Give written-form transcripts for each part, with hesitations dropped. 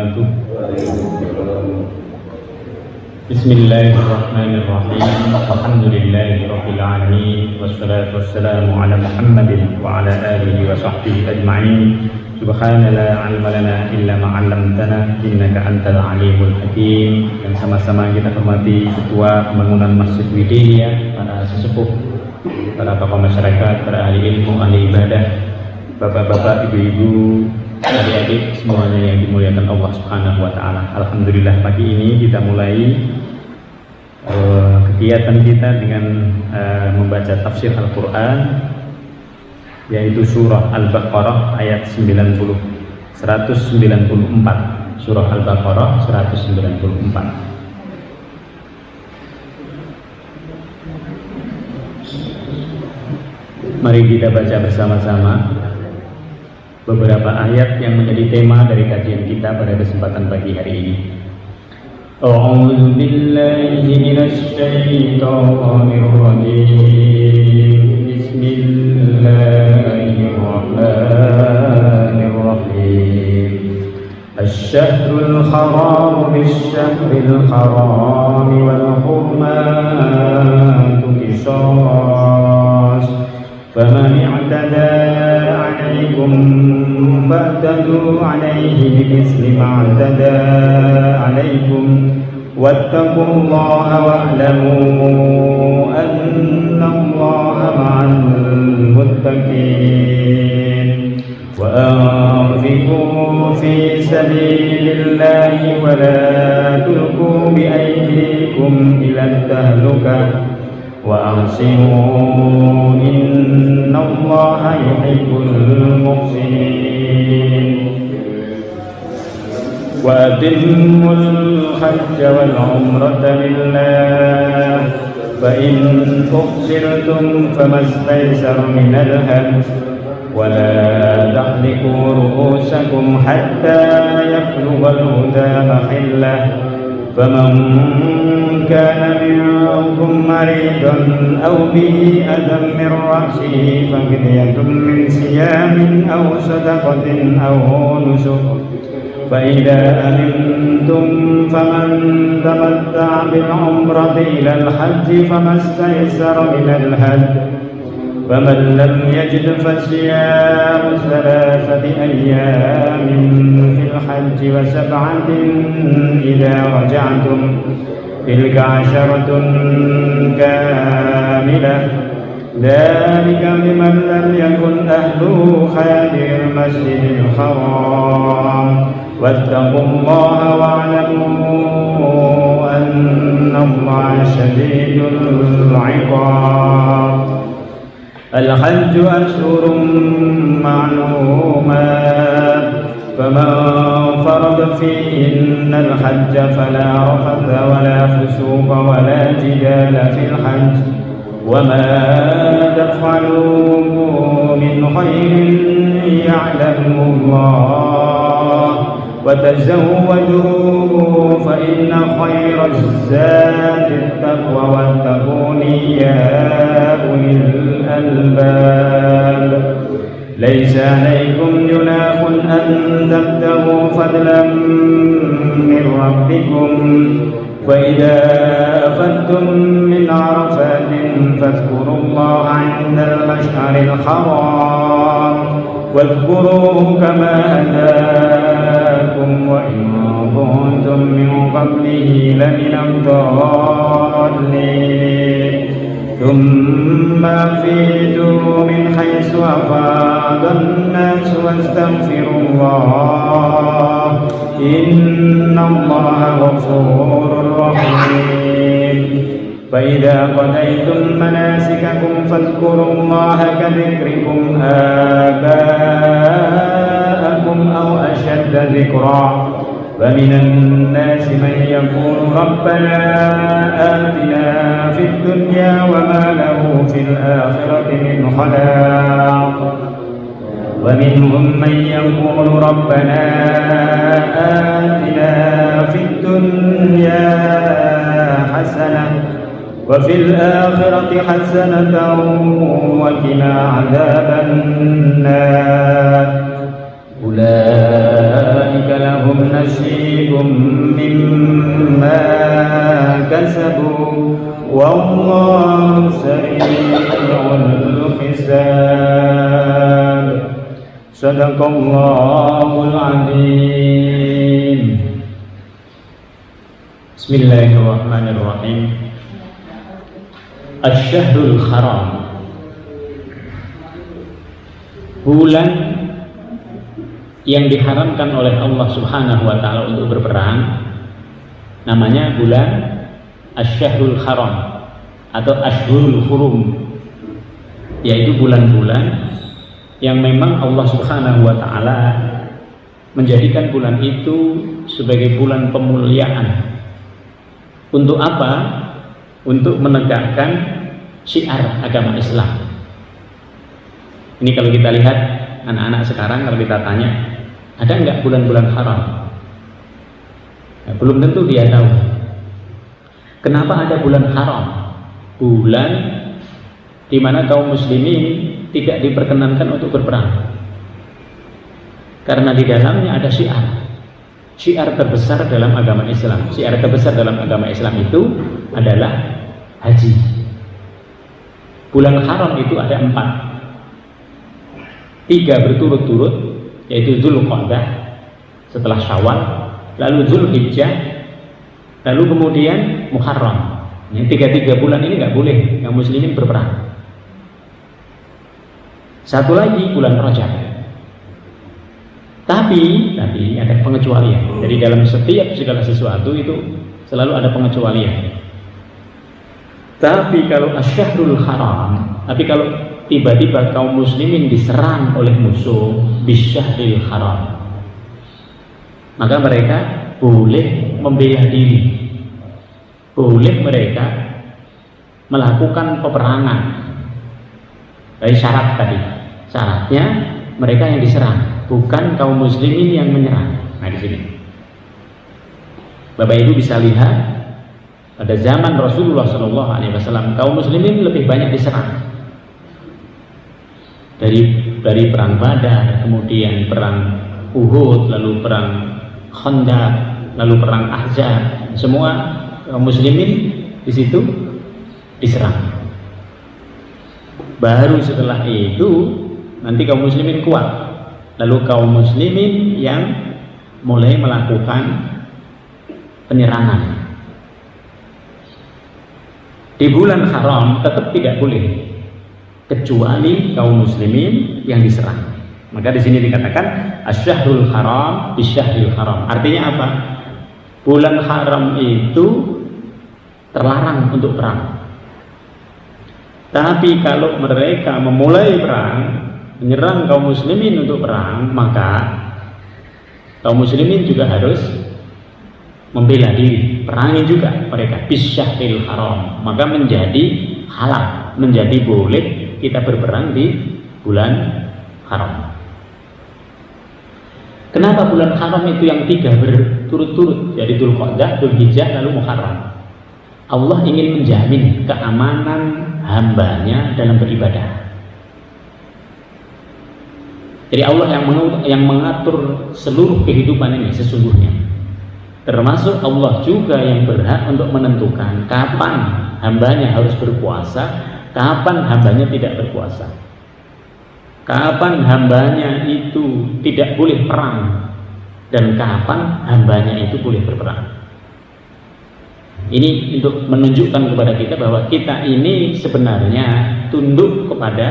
وبركاته. بسم الله الرحمن الرحيم. الحمد لله رب العالمين، والصلاة والسلام على محمد وعلى آله وصحبه أجمعين. سبحان لا علم لنا إلا ما علمتنا إنك أنtal alimul hakim. Yang sama-sama kita hormati Ketua Pembangunan Masjid Widya, para sesepuh, para tokoh masyarakat, para ahli ilmu, ahli ibadah, bapak-bapak, ibu-ibu, adik-adik, semuanya yang dimuliakan Allah Subhanahu wa Ta'ala. Alhamdulillah, pagi ini kita mulai kegiatan kita dengan membaca tafsir Al-Quran, yaitu surah Al-Baqarah ayat 194. Surah Al-Baqarah 194. Mari kita baca bersama-sama beberapa ayat yang menjadi tema dari kajian kita pada kesempatan pagi hari ini. A'udzu billahi minasy syaithanir rajim. Bismillahirrahmanirrahim. Asy-syahrul haram bisy-syahril haram wal hurmatu qisas. فمن اعتدى عليكم فاعتدوا عليه بمثل ما اعتدى عليكم واتقوا الله واعلموا أن الله مع المتقين وأنفقوا في سبيل الله ولا تلقوا بأيديكم إلى التهلكة وأحسنوا إن الله يحب المحسنين وأتموا الحج والعمرة لله فإن أحصرتم فما استيسر من الهدي ولا تحلقوا رؤوسكم حتى يبلغ الهدى محله فمن كان منكم مريضا أو به أذى من رأسه ففدية من صيام أو صدقة أو نسك فإذا أمنتم فمن تمتع بالعمرة إلى الحج فما استيسر من الهدي فمن لم يجد فصيام 3 أيام في الحج و7 إذا رجعتم تلك 10 كاملة ذلك لمن لم يكن أهله حاضر المسجد الحرام واتقوا الله واعلموا أن الله شديد العقاب. الحج أشهر معلومات فمن فرض فيهن الحج فلا رفث ولا فسوق ولا جدال في الحج وما تفعلوا من خير يعلمه الله وتزودوا فإن خير الزاد التقوى واتقون يا أولي الألباب. ليس عليكم جناح أن تبتغوا فضلا من ربكم فإذا أفدتم من عرفات فاذكروا الله عند المشعر الحرام واذكروه كما هداكم وإن كنتم من قبله لمن الضالين. ثم أفيدوا من حيث أفاض الناس واستغفروا الله إن الله غفور رحيم. فإذا قضيتم مناسككم فاذكروا الله كذكركم آباءكم أو أشد ذكرا فمن الناس من يقول ربنا آتنا في الدنيا وما له في الآخرة من خلاق ومنهم من يقول ربنا آتنا في الدنيا حسنة وفي الآخرة حسنة وقنا عذاب النار. Ulaika lahum nasibum mimma kasabu wallahu sari'ul hisab. Sadaqallahul azim. Bismillahirrahmanirrahim. Asy-Syahrul Haram, bulan yang diharamkan oleh Allah Subhanahu wa taala untuk berperang, namanya bulan Asy-Syahrul Haram atau Asyhurul Hurum, yaitu bulan-bulan yang memang Allah Subhanahu wa taala menjadikan bulan itu sebagai bulan pemuliaan. Untuk apa? Untuk menegakkan syiar agama Islam. Ini kalau kita lihat anak-anak sekarang, kalau kita tanya, ada enggak bulan-bulan haram? Nah, belum tentu dia tahu. Kenapa ada bulan haram? Bulan di mana kaum muslimin tidak diperkenankan untuk berperang, karena di dalamnya ada syiar terbesar dalam agama Islam. Syiar terbesar dalam agama Islam itu adalah haji. Bulan haram itu ada 4, 3 berturut-turut, yaitu Dzulqa'dah, setelah Syawal, lalu Dzulhijjah, lalu kemudian Muharram. Ini 3 bulan ini nggak boleh yang muslimin berperang. Satu lagi bulan Rajab. Tapi ada pengecualian. Jadi dalam setiap segala sesuatu itu selalu ada pengecualian. Tapi kalau Asy-Syahrul Haram, tapi kalau tiba-tiba kaum muslimin diserang oleh musuh bisyahril haram, maka mereka boleh membela diri, boleh mereka melakukan peperangan. Dari syarat tadi, syaratnya mereka yang diserang, bukan kaum muslimin yang menyerang. Nah di sini Bapak Ibu bisa lihat pada zaman Rasulullah SAW kaum muslimin lebih banyak diserang. Dari perang Badar, kemudian perang Uhud, lalu perang Khandaq, lalu perang Ahzab, semua kaum muslimin di situ diserang. Baru setelah itu nanti kaum muslimin kuat, lalu kaum muslimin yang mulai melakukan penyerangan. Di bulan haram tetap tidak boleh, kecuali kaum muslimin yang diserang. Maka di sini dikatakan Asy-Syahrul Haram bisyahril haram. Artinya apa? Bulan haram itu terlarang untuk perang. Tapi kalau mereka memulai perang, menyerang kaum muslimin untuk perang, maka kaum muslimin juga harus membela diri, perangi juga mereka bisyahril haram. Maka menjadi halal, menjadi boleh kita berperang di bulan haram. Kenapa bulan haram itu yang 3 berturut-turut, jadi Dzulqa'dah, Dzulhijjah, lalu Muharram? Allah ingin menjamin keamanan hambanya dalam beribadah. Jadi Allah yang mengatur seluruh kehidupan ini sesungguhnya. Termasuk Allah juga yang berhak untuk menentukan kapan hambanya harus berpuasa, kapan hambanya tidak berpuasa, kapan hambanya itu tidak boleh perang, dan kapan hambanya itu boleh berperang. Ini untuk menunjukkan kepada kita bahwa kita ini sebenarnya tunduk kepada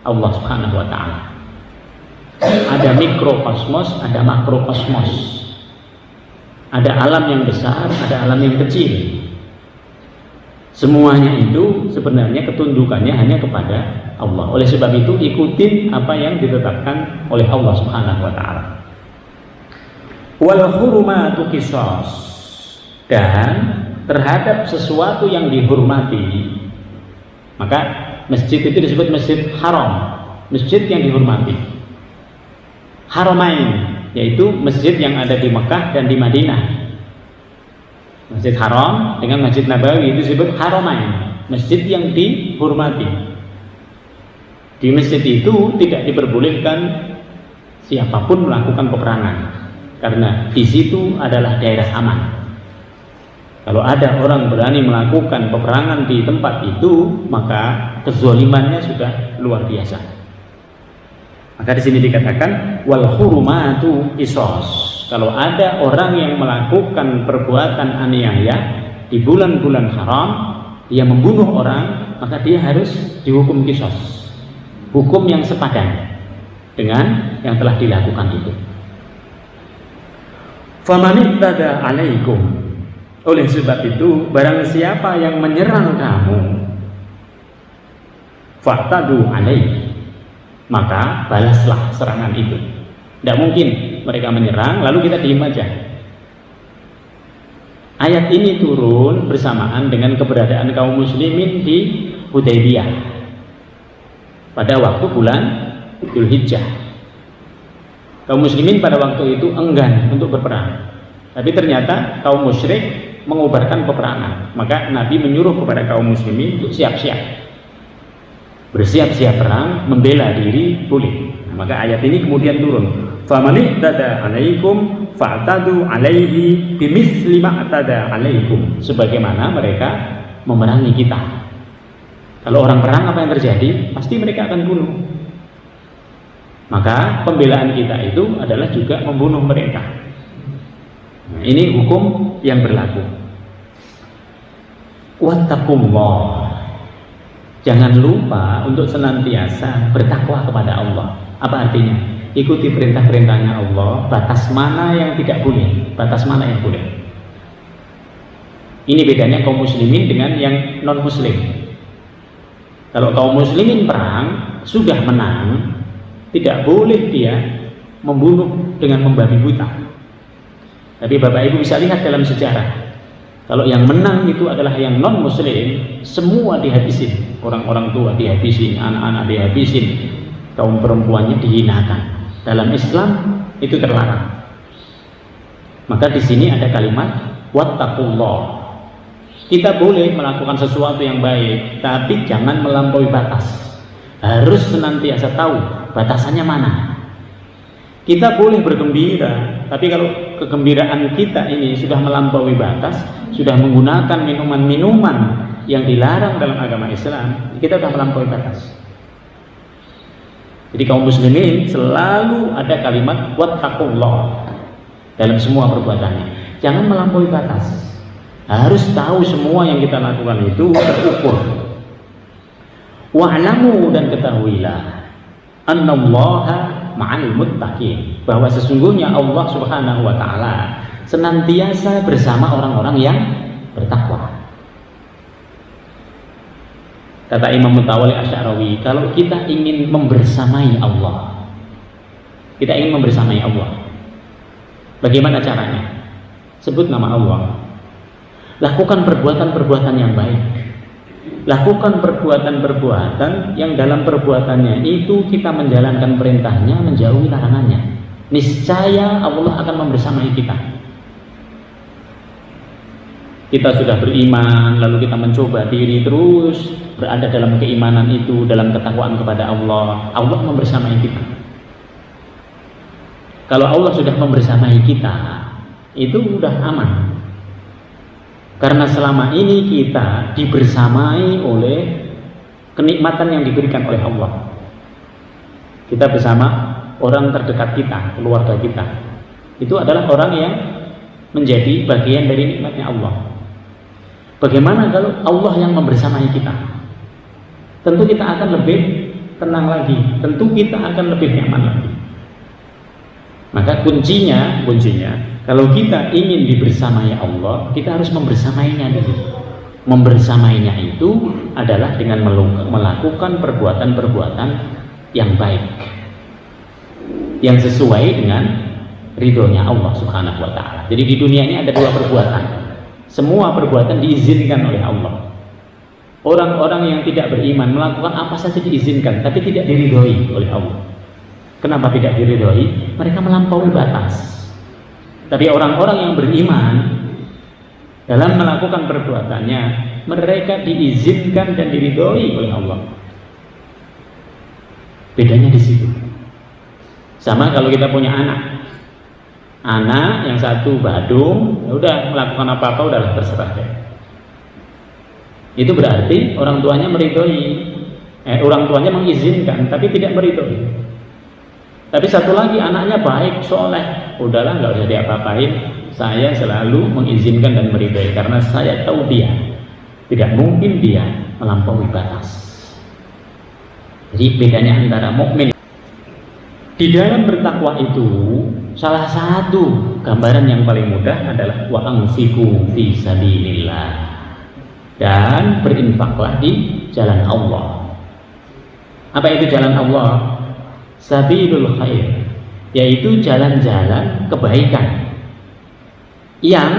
Allah Subhanahu wa taala. Ada mikrokosmos, ada makrokosmos. Ada alam yang besar, ada alam yang kecil. Semuanya itu sebenarnya ketundukannya hanya kepada Allah. Oleh sebab itu ikutin apa yang ditetapkan oleh Allah Subhanahu wa taala. Wal hurumatu qisas. Dan terhadap sesuatu yang dihormati, maka masjid itu disebut masjid haram, masjid yang dihormati. Haramain, yaitu masjid yang ada di Mekah dan di Madinah. Masjid Haram dengan Masjid Nabawi itu disebut haramain, masjid yang dihormati. Di masjid itu tidak diperbolehkan siapapun melakukan peperangan, karena di situ adalah daerah aman. Kalau ada orang berani melakukan peperangan di tempat itu, maka kezalimannya sudah luar biasa. Maka di sini dikatakan wal hurumatu qisas. Kalau ada orang yang melakukan perbuatan aniaya di bulan-bulan haram, dia membunuh orang, maka dia harus dihukum qisas. Hukum yang sepadan dengan yang telah dilakukan itu. Faman ibtada alaikum. Oleh sebab itu, barang siapa yang menyerang kamu, fa'tadu alaihi, maka balaslah serangan itu. Tidak mungkin mereka menyerang lalu kita diam aja. Ayat ini turun bersamaan dengan keberadaan kaum muslimin di Hudaybiyah pada waktu bulan Dzulhijjah. Kaum muslimin pada waktu itu enggan untuk berperang, tapi ternyata kaum musyrik mengobarkan peperangan. Maka Nabi menyuruh kepada kaum muslimin untuk siap-siap, bersiap-siap perang, membela diri boleh. Maka ayat ini kemudian turun, famani tada alaikum fa'tadu alaihi bimithli ma tada alaikum, sebagaimana mereka memerangi kita. Kalau orang perang apa yang terjadi? Pasti mereka akan bunuh. Maka pembelaan kita itu adalah juga membunuh mereka. Nah, ini hukum yang berlaku. Wattaqullah. Jangan lupa untuk senantiasa bertakwa kepada Allah. Apa artinya? Ikuti perintah-perintahnya Allah, batas mana yang tidak boleh, batas mana yang boleh. Ini bedanya kaum muslimin dengan yang non muslim. Kalau kaum muslimin perang sudah menang, tidak boleh dia membunuh dengan membabi buta. Tapi Bapak Ibu bisa lihat dalam sejarah, kalau yang menang itu adalah yang non muslim, semua dihabisin. Orang-orang tua dihabisin, anak-anak dihabisin, kaum perempuannya dihinakan. Dalam Islam itu terlarang. Maka di sini ada kalimat wattaqullah. Kita boleh melakukan sesuatu yang baik, tapi jangan melampaui batas. Harus senantiasa tahu batasannya mana. Kita boleh bergembira, tapi kalau kegembiraan kita ini sudah melampaui batas, sudah menggunakan minuman-minuman yang dilarang dalam agama Islam, kita sudah melampaui batas. Jadi kaum muslimin selalu ada kalimat wattaqullah dalam semua perbuatannya. Jangan melampaui batas. Harus tahu semua yang kita lakukan itu terukur. Wa'lamu, dan ketahuilah, annallaha ma'al muttaqin, bahwa sesungguhnya Allah Subhanahu wa taala senantiasa bersama orang-orang yang bertakwa. Kata Imam Mutawalli Asy'arawi, kalau kita ingin membersamai Allah, kita ingin membersamai Allah, bagaimana caranya? Sebut nama Allah, lakukan perbuatan-perbuatan yang baik, lakukan perbuatan-perbuatan yang dalam perbuatannya itu kita menjalankan perintahnya, menjauhi larangannya. Niscaya Allah akan membersamai kita. Kita sudah beriman, lalu kita mencoba diri terus berada dalam keimanan itu, dalam ketakwaan kepada Allah, Allah membersamai kita. Kalau Allah sudah membersamai kita, itu sudah aman. Karena selama ini kita dibersamai oleh kenikmatan yang diberikan oleh Allah. Kita bersama orang terdekat kita, keluarga kita. Itu adalah orang yang menjadi bagian dari nikmatnya Allah. Bagaimana kalau Allah yang membersamai kita? Tentu kita akan lebih tenang lagi, tentu kita akan lebih nyaman lagi. Maka kuncinya kalau kita ingin dibersamai Allah, kita harus membersamainya dulu. Membersamainya itu adalah dengan melakukan perbuatan-perbuatan yang baik, yang sesuai dengan ridhonya Allah Subhanahu wa taala. Jadi di dunia ini ada dua perbuatan. Semua perbuatan diizinkan oleh Allah. Orang-orang yang tidak beriman melakukan apa saja diizinkan, tapi tidak diridhoi oleh Allah. Kenapa tidak diridhoi? Mereka melampaui batas. Tapi orang-orang yang beriman dalam melakukan perbuatannya, mereka diizinkan dan diridhoi oleh Allah. Bedanya di situ. Sama kalau kita punya anak yang satu badung, ya udah melakukan apa-apa udahlah terserah deh. Itu berarti orang tuanya meridhoi, orang tuanya mengizinkan tapi tidak meridhoi. Tapi satu lagi anaknya baik, soleh, udahlah nggak usah diapa-apain, saya selalu mengizinkan dan meridhoi karena saya tahu dia tidak mungkin dia melampaui batas. Jadi bedanya antara mukmin di dalam bertakwa itu, salah satu gambaran yang paling mudah adalah wa anfiqu fi sabilillah, dan berinfaklah di jalan Allah. Apa itu jalan Allah? Sabilul khair, yaitu jalan-jalan kebaikan yang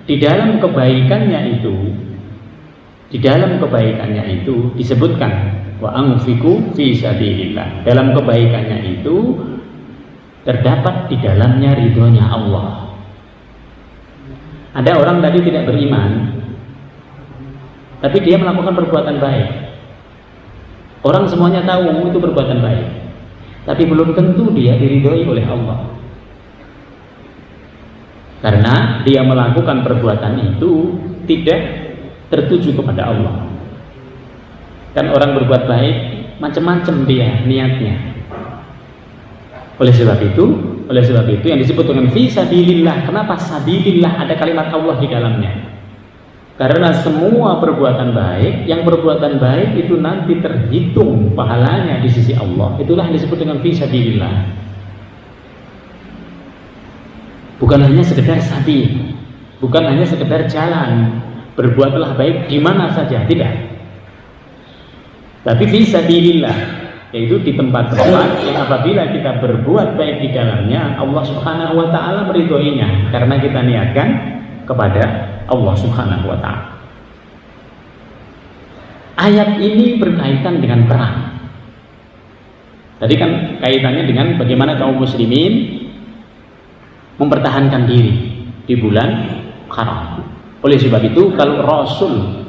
di dalam kebaikannya itu disebutkan wa anfiqu fi sabilillah. Dalam kebaikannya itu terdapat di dalamnya ridhonya Allah. Ada orang tadi tidak beriman, tapi dia melakukan perbuatan baik. Orang semuanya tahu itu perbuatan baik, tapi belum tentu dia diridhoi oleh Allah. Karena dia melakukan perbuatan itu tidak tertuju kepada Allah. Kan orang berbuat baik macam-macam dia niatnya. Oleh sebab itu yang disebut dengan fi sabilillah. Kenapa sabilillah ada kalimat Allah di dalamnya? Karena semua perbuatan baik, yang perbuatan baik itu nanti terhitung pahalanya di sisi Allah. Itulah yang disebut dengan fi sabilillah. Bukan hanya sekedar sabil, bukan hanya sekedar jalan, berbuatlah baik di mana saja, tidak. Tapi fi sabilillah, yaitu di tempat-tempat yang apabila kita berbuat baik di dalamnya, Allah Subhanahu wa taala meridhoinya karena kita niatkan kepada Allah Subhanahu wa taala. Ayat ini berkaitan dengan perang. Tadi kan kaitannya dengan bagaimana kaum muslimin mempertahankan diri di bulan Haram. Oleh sebab itu kalau Rasul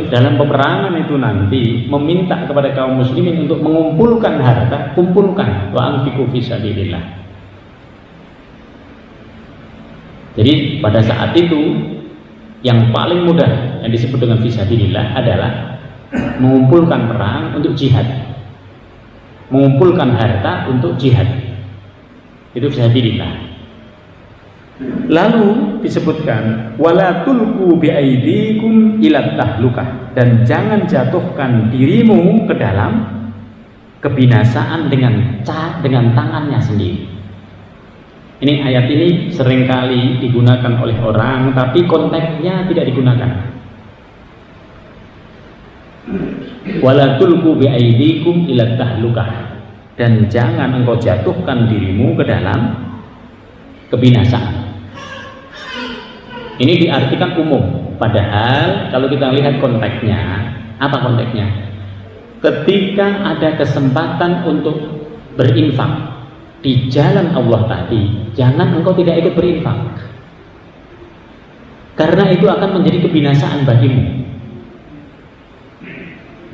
dalam peperangan itu nanti meminta kepada kaum muslimin untuk mengumpulkan harta, kumpulkan wa anfiqu fi sabilillah. Jadi pada saat itu yang paling mudah yang disebut dengan fi sabilillah adalah mengumpulkan perang untuk jihad, mengumpulkan harta untuk jihad. Itu fi sabilillah. Lalu disebutkan wala tulqu biaidikum ila tahlukah, dan jangan jatuhkan dirimu ke dalam kebinasaan dengan tangannya sendiri. Ini ayat ini seringkali digunakan oleh orang tapi konteksnya tidak digunakan. Wala tulqu biaidikum ila tahlukah, dan jangan engkau jatuhkan dirimu ke dalam kebinasaan. Ini diartikan umum, padahal kalau kita lihat konteksnya, apa konteksnya? Ketika ada kesempatan untuk berinfak di jalan Allah tadi, jangan engkau tidak ikut berinfak, karena itu akan menjadi kebinasaan bagimu.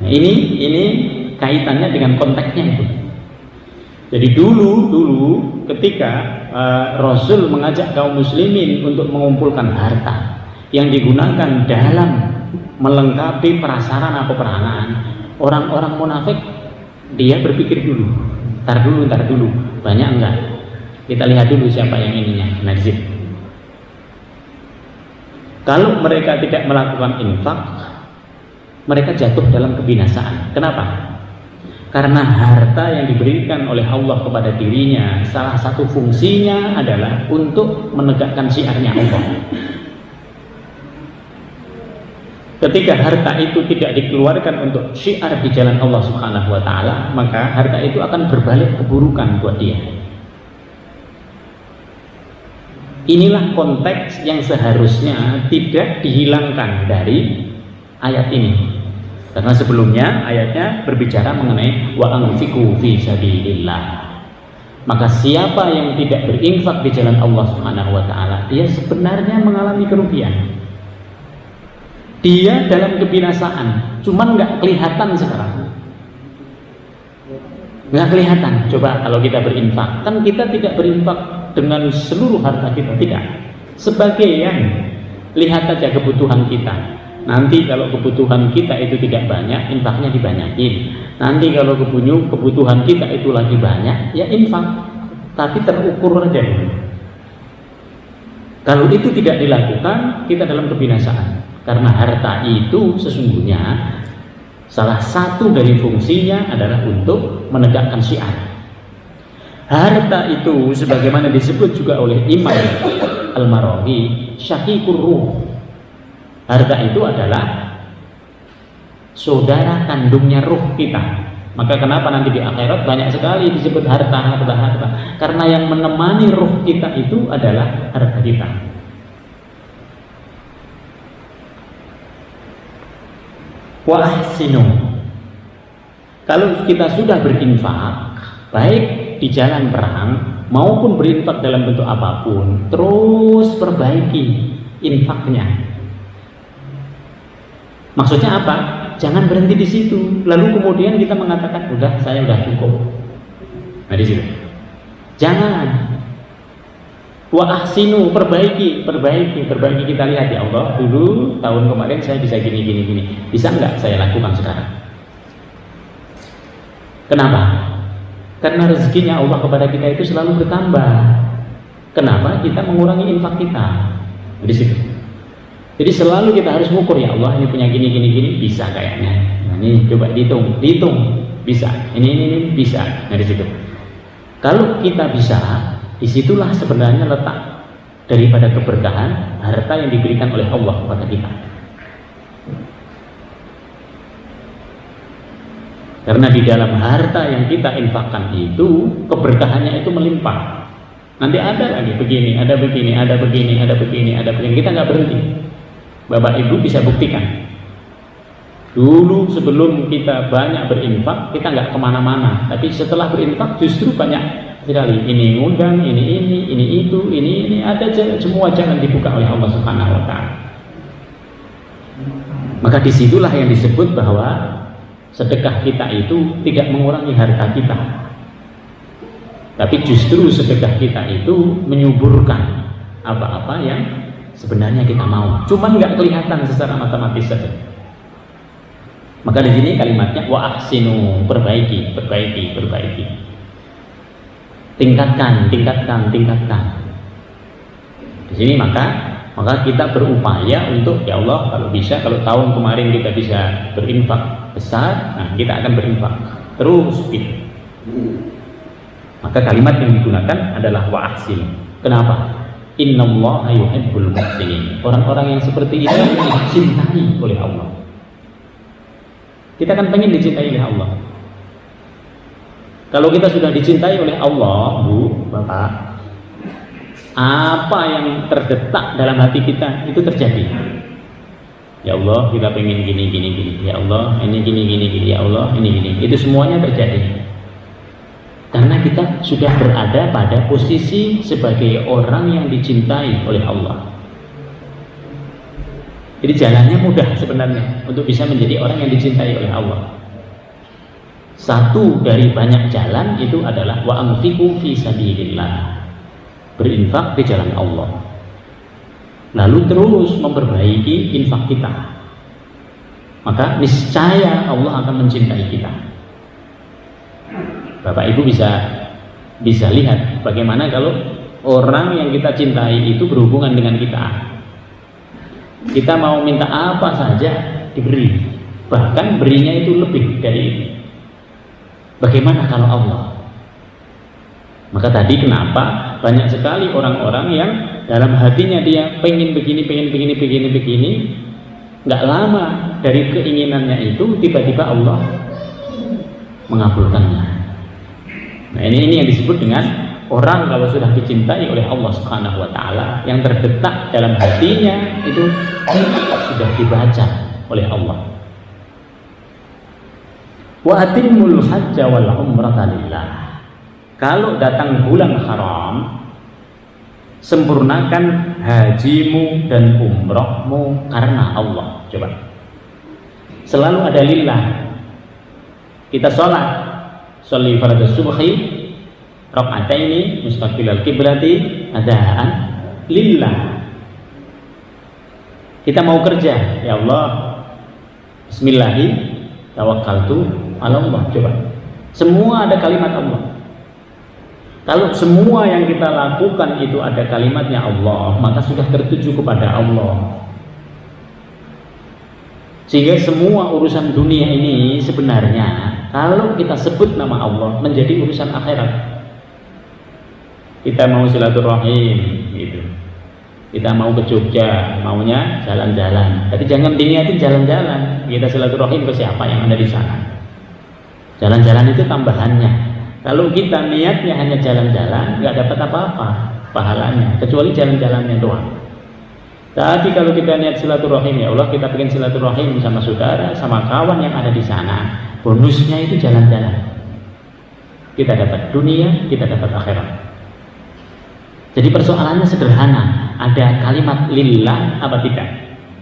Nah, ini kaitannya dengan konteksnya itu. Jadi dulu ketika Rasul mengajak kaum muslimin untuk mengumpulkan harta yang digunakan dalam melengkapi prasarana peperangan, orang-orang munafik dia berpikir dulu, tar dulu, banyak enggak? Kita lihat dulu siapa yang ininya. Nah, di situ. Kalau mereka tidak melakukan infak, mereka jatuh dalam kebinasaan. Kenapa? Karena harta yang diberikan oleh Allah kepada dirinya, salah satu fungsinya adalah untuk menegakkan syiarnya Allah. Ketika harta itu tidak dikeluarkan untuk syiar di jalan Allah Subhanahu wa taala, maka harta itu akan berbalik keburukan buat dia. Inilah konteks yang seharusnya tidak dihilangkan dari ayat ini. Karena sebelumnya ayatnya berbicara mengenai wa anfiqu fi sabilillah. Maka siapa yang tidak berinfak di jalan Allah Subhanahu wa taala, dia sebenarnya mengalami kerugian. Dia dalam kebinasaan, cuman nggak kelihatan sekarang. nggak kelihatan. Coba kalau kita berinfak, kan kita tidak berinfak dengan seluruh harta kita, tidak. Sebagian, lihat aja kebutuhan kita. Nanti kalau kebutuhan kita itu tidak banyak, infaknya dibanyakin. Nanti kalau kebutuhan kita itu lagi banyak, ya infak, tapi terukur aja dulu. Kalau itu tidak dilakukan, kita dalam kebinasaan. Karena harta itu sesungguhnya salah satu dari fungsinya adalah untuk menegakkan syiar. Harta itu sebagaimana disebut juga oleh Imam Al-Marawi, syaqiqur ruh. Harta itu adalah saudara kandungnya ruh kita. Maka kenapa nanti di akhirat banyak sekali disebut harta. Karena yang menemani ruh kita itu adalah harta kita. Wa ahsinu. Kalau kita sudah berinfak, baik di jalan perang maupun berinfak dalam bentuk apapun, terus perbaiki infaknya. Maksudnya apa? Jangan berhenti di situ. Lalu kemudian kita mengatakan, udah, saya udah cukup. Nah di situ. Jangan. Wa ahsinu, perbaiki. Kita lihat, ya Allah, dulu tahun kemarin saya bisa gini. Bisa nggak saya lakukan sekarang? Kenapa? Karena rezekinya Allah kepada kita itu selalu bertambah. Kenapa? Kita mengurangi infak kita. Nah, di situ. Jadi selalu kita harus mengukur, ya Allah, ini punya gini, bisa kayaknya. Nah ini coba dihitung, bisa. Ini bisa. Nah di situ. Kalau kita bisa, disitulah sebenarnya letak daripada keberkahan harta yang diberikan oleh Allah kepada kita. Karena di dalam harta yang kita infakkan itu keberkahannya itu melimpah. Nanti ada lagi begini, ada begini. Kita nggak berhenti. Bapak Ibu bisa buktikan. Dulu sebelum kita banyak berinfak, kita nggak kemana-mana. Tapi setelah berinfak justru banyak sekali. Ini ngundang, ini itu, ini ada semua jalan dibuka oleh Allah Subhanahu Wa Taala. Maka disitulah yang disebut bahwa sedekah kita itu tidak mengurangi harta kita, tapi justru sedekah kita itu menyuburkan apa-apa yang sebenarnya kita mau, cuman nggak kelihatan secara matematis saja. Maka di sini kalimatnya wa ahsinu, perbaiki. Tingkatkan. Di sini maka kita berupaya untuk, ya Allah, kalau bisa, kalau tahun kemarin kita bisa berinfak besar, nah kita akan berinfak terus gitu. Maka kalimat yang digunakan adalah wa ahsin. Kenapa? Innallaha yuhibbul muhsinin. Orang-orang yang seperti itu dicintai oleh Allah. Kita kan pengen dicintai oleh Allah. Kalau kita sudah dicintai oleh Allah, Bu, Bapak, apa yang terdetak dalam hati kita itu terjadi. Ya Allah, kita pengen gini. Ya Allah, ini gini. Ya Allah, ini gini. Itu semuanya terjadi. Karena kita sudah berada pada posisi sebagai orang yang dicintai oleh Allah. Jadi jalannya mudah sebenarnya untuk bisa menjadi orang yang dicintai oleh Allah. Satu dari banyak jalan itu adalah wa anfiqu fi sabilillah. Berinfak di jalan Allah. Lalu terus memperbaiki infak kita. Maka niscaya Allah akan mencintai kita. Bapak Ibu bisa lihat bagaimana kalau orang yang kita cintai itu berhubungan dengan kita. Kita mau minta apa saja diberi, bahkan berinya itu lebih dari itu. Bagaimana kalau Allah? Maka tadi kenapa banyak sekali orang-orang yang dalam hatinya dia pengen begini, nggak lama dari keinginannya itu tiba-tiba Allah mengabulkannya. Nah ini yang disebut dengan orang kalau sudah dicintai oleh Allah Subhanahu Wa Taala, yang terdetak dalam hatinya itu sudah dibaca oleh Allah. Wa atimul hajja wal umrata lillah. Kalau datang bulan haram, sempurnakan hajimu dan umrohmu karena Allah. Coba. Selalu ada lillah. Kita sholat, sholli fardhu subhi rakaataini mustaqbilal qiblati adaan lillah. Kita mau kerja, ya Allah, bismillahi tawakkaltu ala Allah. Coba, semua ada kalimat Allah. Kalau semua yang kita lakukan itu ada kalimatnya Allah, maka sudah tertuju kepada Allah. Sehingga semua urusan dunia ini sebenarnya kalau kita sebut nama Allah menjadi urusan akhirat. Kita mau silaturahim gitu, kita mau ke Jogja, maunya jalan-jalan, tapi jangan diniatin jalan-jalan. Kita silaturahim ke siapa yang ada di sana. Jalan-jalan itu tambahannya. Kalau kita niatnya hanya jalan-jalan, nggak dapat apa-apa pahalanya, kecuali jalan-jalannya doang. Tapi kalau kita niat silaturahim, ya Allah, kita pengen silaturahim sama saudara, sama kawan yang ada di sana, bonusnya itu jalan-jalan. Kita dapat dunia, kita dapat akhirat. Jadi persoalannya sederhana, ada kalimat lillah apa tidak?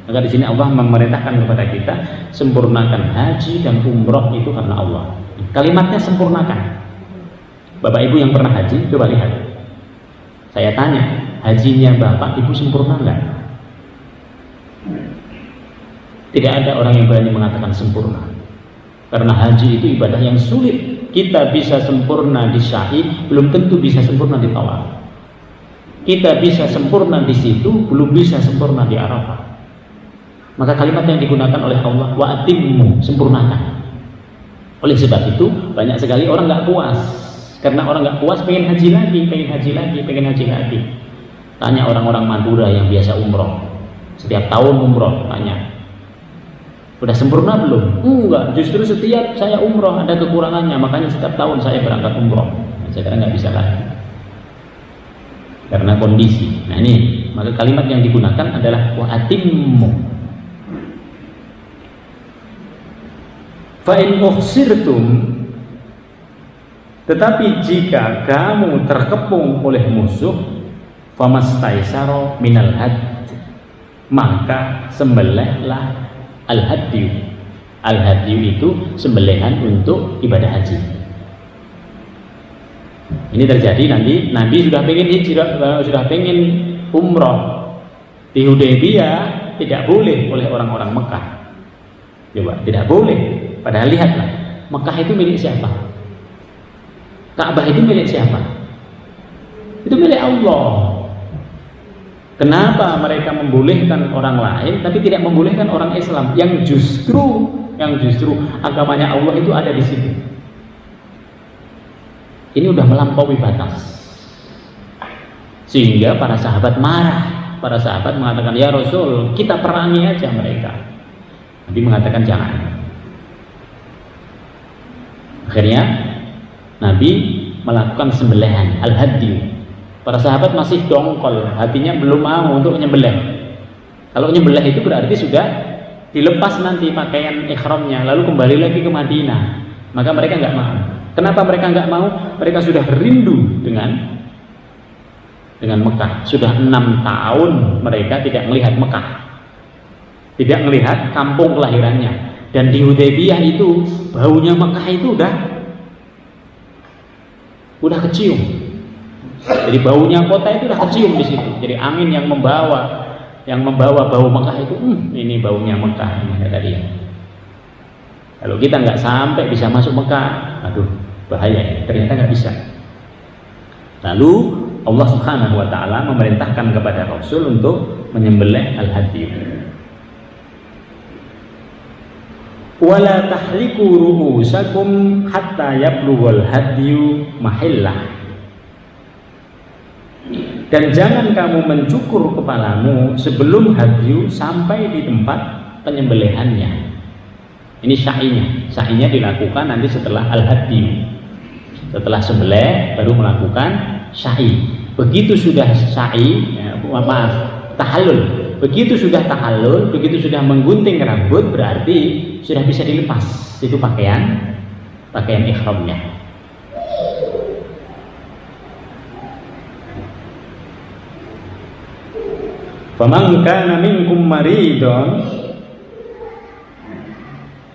Maka di sini Allah memerintahkan kepada kita sempurnakan haji dan umroh itu karena Allah. Kalimatnya sempurnakan. Bapak Ibu yang pernah haji, coba lihat. Saya tanya, hajinya Bapak Ibu sempurna enggak? Tidak ada orang yang berani mengatakan sempurna. Karena haji itu ibadah yang sulit. Kita bisa sempurna di sya'i, belum tentu bisa sempurna di tawaf. Kita bisa sempurna di situ, belum bisa sempurna di Arafah. Maka kalimat yang digunakan oleh Allah, wa atimmu, sempurnakan. Oleh sebab itu banyak sekali orang nggak puas. Karena orang nggak puas pengen haji lagi, pengen haji lagi, pengen haji lagi. Tanya orang-orang Madura yang biasa umroh, setiap tahun umroh, tanya, udah sempurna belum? Enggak, justru setiap saya umroh ada kekurangannya, makanya setiap tahun saya berangkat umroh. Sekarang nggak bisa lagi karena kondisi. Nah ini, maka kalimat yang digunakan adalah wa atimmu. Fa in uhsirtum, tetapi jika kamu terkepung oleh musuh, famastaisaro minal had, maka sembelihlah al-hadyu. Al-hadyu itu sembelihan untuk ibadah haji. Ini terjadi nanti Nabi sudah pengen hijrah, sudah pengen umroh di Hudaybiyah, tidak boleh oleh orang-orang Mekah. Coba, tidak boleh. Padahal lihatlah, Mekah itu milik siapa? Ka'bah itu milik siapa? Itu milik Allah. Kenapa mereka membolehkan orang lain tapi tidak membolehkan orang Islam yang justru agamanya Allah itu ada di situ? Ini udah melampaui batas, sehingga para sahabat marah. Para sahabat mengatakan, ya Rasul, kita perangi aja mereka. Nabi mengatakan jangan. Akhirnya Nabi melakukan sembelihan al-hadyu. Para sahabat masih dongkol, hatinya belum mau untuk menyembelih. Kalau menyembelih itu berarti sudah dilepas nanti pakaian ihramnya, lalu kembali lagi ke Madinah. Maka mereka nggak mau. Kenapa mereka nggak mau? Mereka sudah rindu dengan Mekah. Sudah 6 tahun mereka tidak melihat Mekah, tidak melihat kampung kelahirannya. Dan di Hudaybiyah itu baunya Mekah itu udah kecium. Jadi baunya kota itu udah kecium di situ. Jadi angin yang membawa bau Mekah itu, ini baunya Mekah ini kata dia. Kalau kita nggak sampai bisa masuk Mekah, aduh bahaya, ternyata nggak bisa. Lalu Allah Subhanahu wa Ta'ala memerintahkan kepada Rasul untuk menyembelih al-hadyu. Wala tahliku ru'usakum hatta yablughal hadyu mahillah. Dan jangan kamu mencukur kepalamu sebelum hadyu sampai di tempat penyembelihannya. Ini sa'inya dilakukan nanti setelah al-hadyu. Setelah sembelih baru melakukan sa'i. Begitu sudah sa'i, tahallul. Begitu sudah tahallul, begitu sudah menggunting rambut, berarti sudah bisa dilepas itu pakaian ihramnya. Faman kana minkum maridun,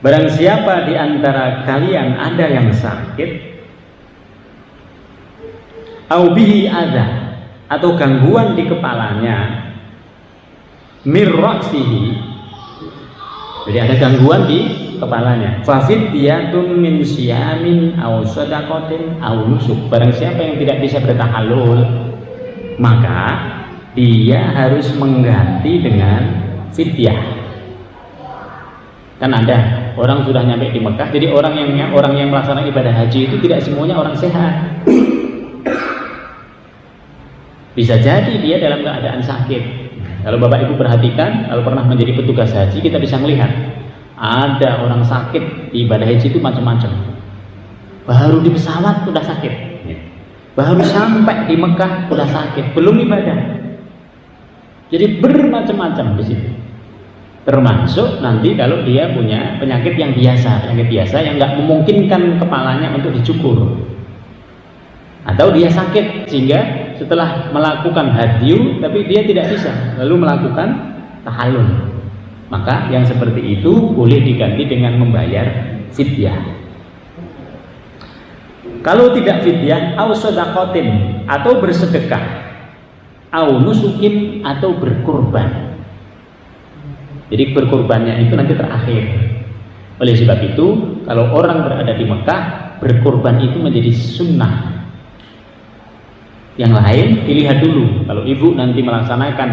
barang siapa di antara kalian ada yang sakit, au bihi adza, atau gangguan di kepalanya, mir ra'sihi, jadi ada gangguan di kepalanya, fa fidyatun min siyamin aw shadaqatin aw nusuk. Barang siapa yang tidak bisa bertahallul, maka dia harus mengganti dengan fidyah. Kan ada orang sudah nyampe di Mekah, jadi orang yang melaksanakan ibadah haji itu tidak semuanya orang sehat. Bisa jadi dia dalam keadaan sakit. Kalau Bapak Ibu perhatikan, kalau pernah menjadi petugas haji, kita bisa melihat ada orang sakit di ibadah haji itu macam-macam. Baru di pesawat sudah sakit, baru sampai di Mekah sudah sakit, belum ibadah. Jadi bermacam-macam di situ. Termasuk nanti kalau dia punya penyakit yang biasa, yang nggak memungkinkan kepalanya untuk dicukur, atau dia sakit sehingga setelah melakukan hadyu tapi dia tidak bisa lalu melakukan tahallul, maka yang seperti itu boleh diganti dengan membayar fidyah. Kalau tidak fidyah, au shadaqatin, atau bersedekah, au nusukin, atau berkurban. Jadi berkurbannya itu nanti terakhir. Oleh sebab itu, kalau orang berada di Mekah, berkurban itu menjadi sunnah. Yang lain dilihat dulu. Kalau ibu nanti melaksanakan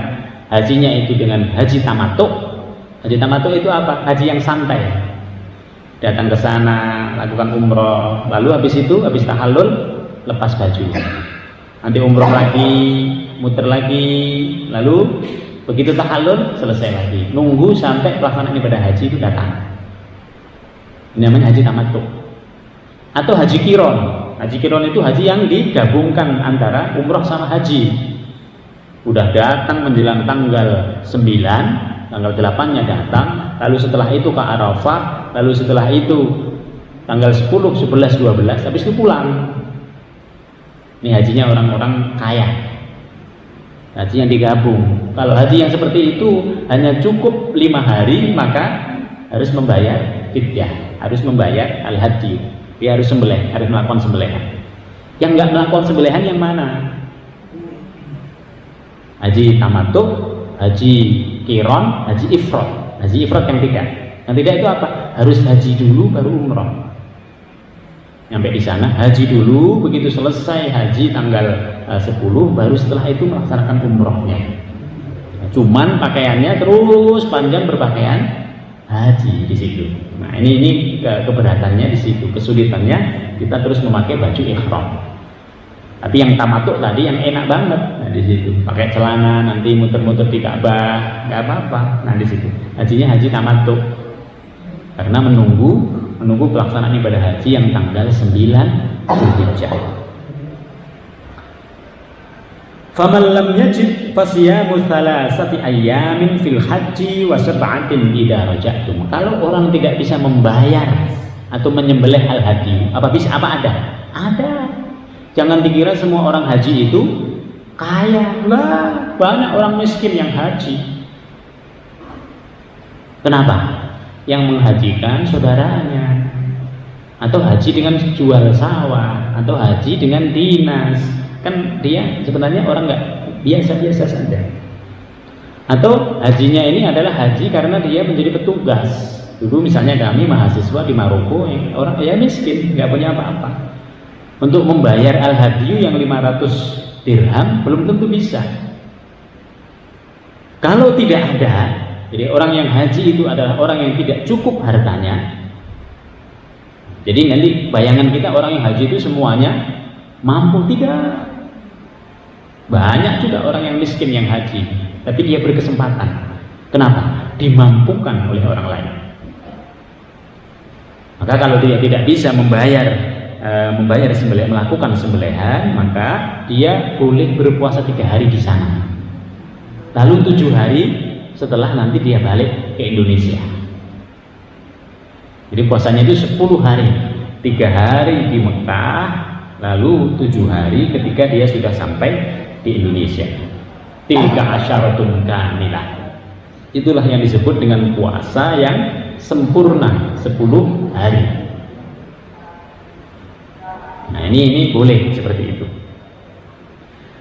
hajinya itu dengan haji tamattu. Haji tamattu itu apa? Haji yang santai. Datang ke sana, lakukan umroh, lalu habis itu, habis tahallul, lepas baju. Nanti umroh lagi, muter lagi, lalu begitu tahallul selesai lagi, nunggu sampai pelaksanaan ibadah haji itu datang. Ini namanya haji tamattu. Atau haji qiron. Haji qiron itu haji yang digabungkan antara umroh sama haji. Udah datang menjelang tanggal 9, tanggal 8-nya datang, lalu setelah itu ke Arafah, lalu setelah itu tanggal 10, 11, 12, habis itu pulang. Ini hajinya orang-orang kaya, haji yang digabung. Kalau haji yang seperti itu hanya cukup 5 hari, maka harus membayar fidyah, harus membayar al-hadyu. Dia harus sembelih, harus melakukan sembelihan. Yang nggak melakukan sembelihan yang mana? Haji tamattu, haji qiron, haji ifrad. Haji ifrad yang tidak. Yang tidak itu apa? Harus haji dulu baru umroh. Sampai di sana haji dulu, begitu selesai haji tanggal 10, baru setelah itu melaksanakan umrohnya. Cuman pakaiannya terus panjang berpakaian haji di situ. Nah, ini keberatannya di situ, kesulitannya kita terus memakai baju ihram. Tapi yang tamattu tadi yang enak banget, nah di situ pakai celana nanti muter-muter di Ka'bah, nggak apa-apa. Nah di situ hajinya haji tamattu, karena menunggu pelaksanaan ibadah haji yang tanggal 9 Zulhijjah. Faman lam yajid fasiyamu thalathati ayyamin fil haji wa sab'atin idza raja'tum. Kalau orang tidak bisa membayar atau menyembelih al-hadi, apa ada? Ada. Jangan dikira semua orang haji itu kaya. Lah, banyak orang miskin yang haji. Kenapa? Yang menghajikan saudaranya, atau haji dengan jual sawah, atau haji dengan dinas. Kan dia sebenarnya orang nggak biasa-biasa saja. Atau hajinya ini adalah haji karena dia menjadi petugas. Dulu misalnya kami mahasiswa di Maroko, orang ya miskin, nggak punya apa-apa. Untuk membayar al-hadyu yang 500 dirham belum tentu bisa. Kalau tidak ada, jadi orang yang haji itu adalah orang yang tidak cukup hartanya. Jadi nanti bayangan kita orang yang haji itu semuanya mampu, tidak. Banyak juga orang yang miskin yang haji, tapi dia berkesempatan. Kenapa? Dimampukan oleh orang lain. Maka kalau dia tidak bisa membayar melakukan sembelihan, maka dia boleh berpuasa 3 hari di sana. Lalu 7 hari setelah nanti dia balik ke Indonesia. Jadi puasanya itu 10 hari, 3 hari di Mekah, lalu 7 hari ketika dia sudah sampai di Indonesia. Tilka asyaratun kamilah. Itulah yang disebut dengan puasa yang sempurna, 10 hari. Nah ini boleh seperti itu.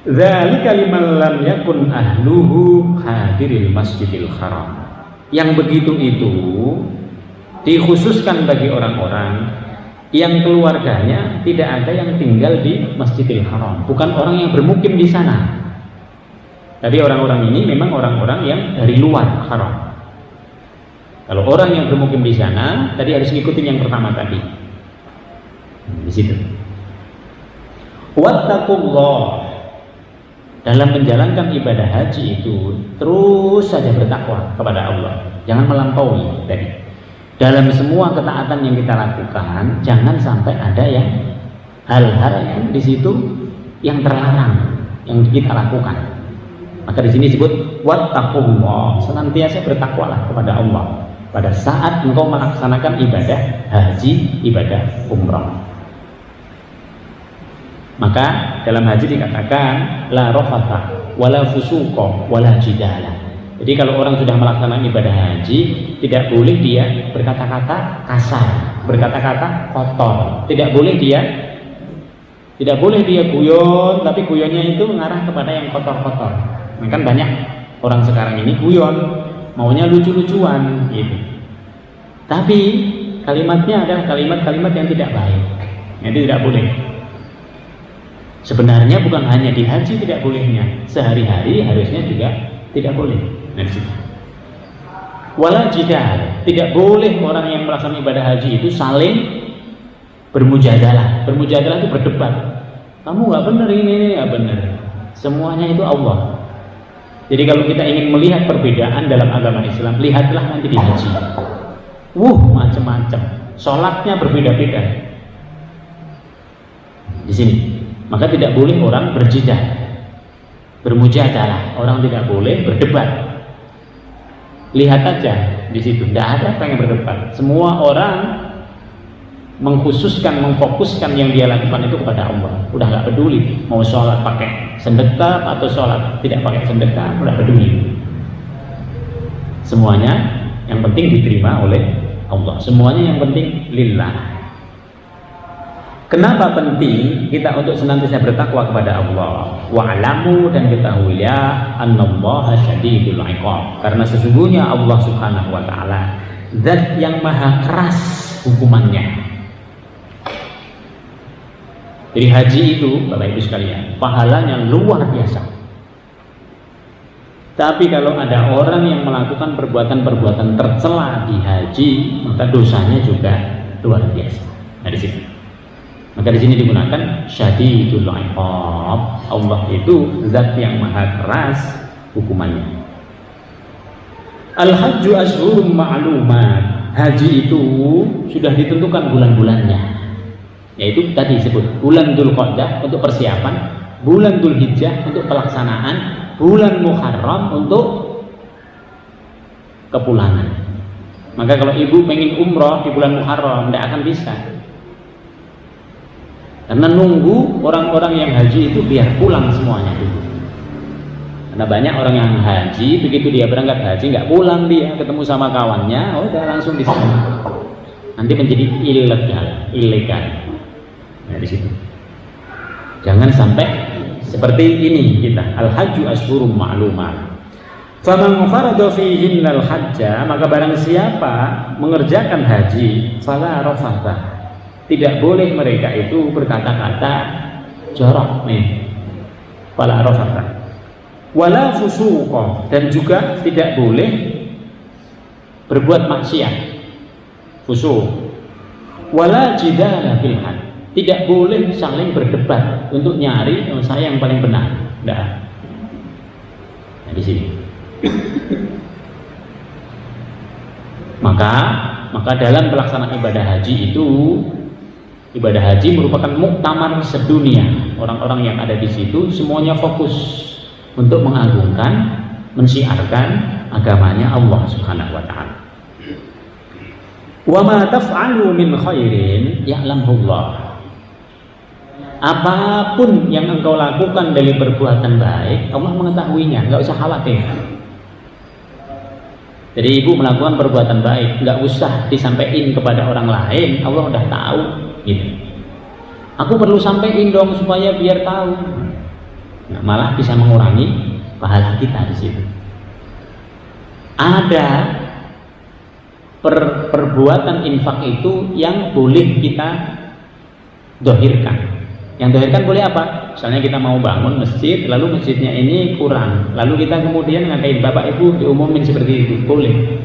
Dzalika liman lam yakun ahluhu hadiril masjidil haram. Yang begitu itu dikhususkan bagi orang-orang yang keluarganya tidak ada yang tinggal di Masjidil Haram, bukan orang yang bermukim di sana. Tapi orang-orang ini memang orang-orang yang dari luar haram. Kalau orang yang bermukim di sana, tadi harus ngikutin yang pertama tadi. Di situ. Wattaqullah. Dalam menjalankan ibadah haji itu terus saja bertakwa kepada Allah. Jangan melampaui tadi. Dalam semua ketaatan yang kita lakukan, jangan sampai ada yang hal-hal yang di situ yang terlarang yang kita lakukan. Maka di sini disebut wattaqullah, senantiasa bertakwalah kepada Allah pada saat engkau melaksanakan ibadah haji, ibadah umrah. Maka dalam haji dikatakan la rafatha wala fusuqa wala jidala. Jadi kalau orang sudah melaksanakan ibadah haji, tidak boleh dia berkata-kata kasar, berkata-kata kotor. Tidak boleh dia guyon, tapi guyonnya itu mengarah kepada yang kotor-kotor. Nah, kan banyak orang sekarang ini guyon, maunya lucu-lucuan gitu. Tapi kalimatnya adalah kalimat-kalimat yang tidak baik. Itu tidak boleh. Sebenarnya bukan hanya di haji tidak bolehnya, sehari-hari harusnya juga tidak boleh. Wala jidal, tidak boleh orang yang melaksanakan ibadah haji itu saling bermujadalah. Bermujadalah itu berdebat. Kamu nggak benar, ini nggak benar. Semuanya itu Allah. Jadi kalau kita ingin melihat perbedaan dalam agama Islam, lihatlah nanti di haji. Macam-macam. Sholatnya berbeda-beda. Di sini. Maka tidak boleh orang berjidal, bermujadalah. Orang tidak boleh berdebat. Lihat aja di situ, tidak ada apa yang berdebat. Semua orang memfokuskan yang dia lakukan itu kepada Allah. Udah nggak peduli mau sholat pakai sendekah atau sholat tidak pakai sendekah, udah peduli. Semuanya yang penting diterima oleh Allah. Semuanya yang penting lillah. Kenapa penting kita untuk senantiasa bertakwa kepada Allah? Wa'lamu, dan ketahuilah annallaha syadidul iqab. Karena sesungguhnya Allah Subhanahu wa taala zat yang maha keras hukumannya. Jadi haji itu, Bapak Ibu sekalian, pahalanya luar biasa. Tapi kalau ada orang yang melakukan perbuatan-perbuatan tercela di haji, maka dosanya juga luar biasa. Nah, di situ. Maka di sini digunakan syadidul iqab. Allah itu zat yang maha keras hukumannya. Al-hajju ashhurum ma'lumat. Haji itu sudah ditentukan bulan-bulannya. Yaitu tadi disebut bulan Dzulqa'dah untuk persiapan, bulan Dzulhijjah untuk pelaksanaan, bulan Muharram untuk kepulangan. Maka kalau ibu pengen umroh di bulan Muharram tidak akan bisa. Karena nunggu orang-orang yang haji itu biar pulang semuanya dulu. Karena banyak orang yang haji, begitu dia berangkat haji nggak pulang, dia ketemu sama kawannya, udah langsung di sana. Nanti menjadi ilegal. Nah, di situ. Jangan sampai seperti ini kita. Al-hajju ashhurum ma'lumat. Faman farada fihinnal hajja, maka barang siapa mengerjakan haji, fala rafatha. Tidak boleh mereka itu berkata-kata jorok nih, fala rafatha. Wala fusuqa, dan juga tidak boleh berbuat maksiat, fusuq. Wala jidala fil hajj, tidak boleh saling berdebat untuk nyari saya yang paling benar. Tidak. Nah, di sini. Maka dalam pelaksanaan ibadah haji itu, ibadah haji merupakan muktamar sedunia. Orang-orang yang ada di situ semuanya fokus untuk mengagungkan, mensiarkan agamanya Allah Subhanahu wa taala. Wa ma taf'alu min khairin ya'lamhu Allah. Apapun yang engkau lakukan dari perbuatan baik, Allah mengetahuinya, enggak usah khawatir. Jadi ibu melakukan perbuatan baik, enggak usah disampaikan kepada orang lain, Allah udah tahu gitu. Aku perlu sampaikan dong supaya biar tahu. Nah, malah bisa mengurangi pahala kita di situ. Ada perbuatan infak itu yang boleh kita dohirkan. Yang dohirkan boleh apa? Misalnya kita mau bangun masjid, lalu masjidnya ini kurang, lalu kita kemudian ngatain bapak ibu diumumin seperti itu, boleh.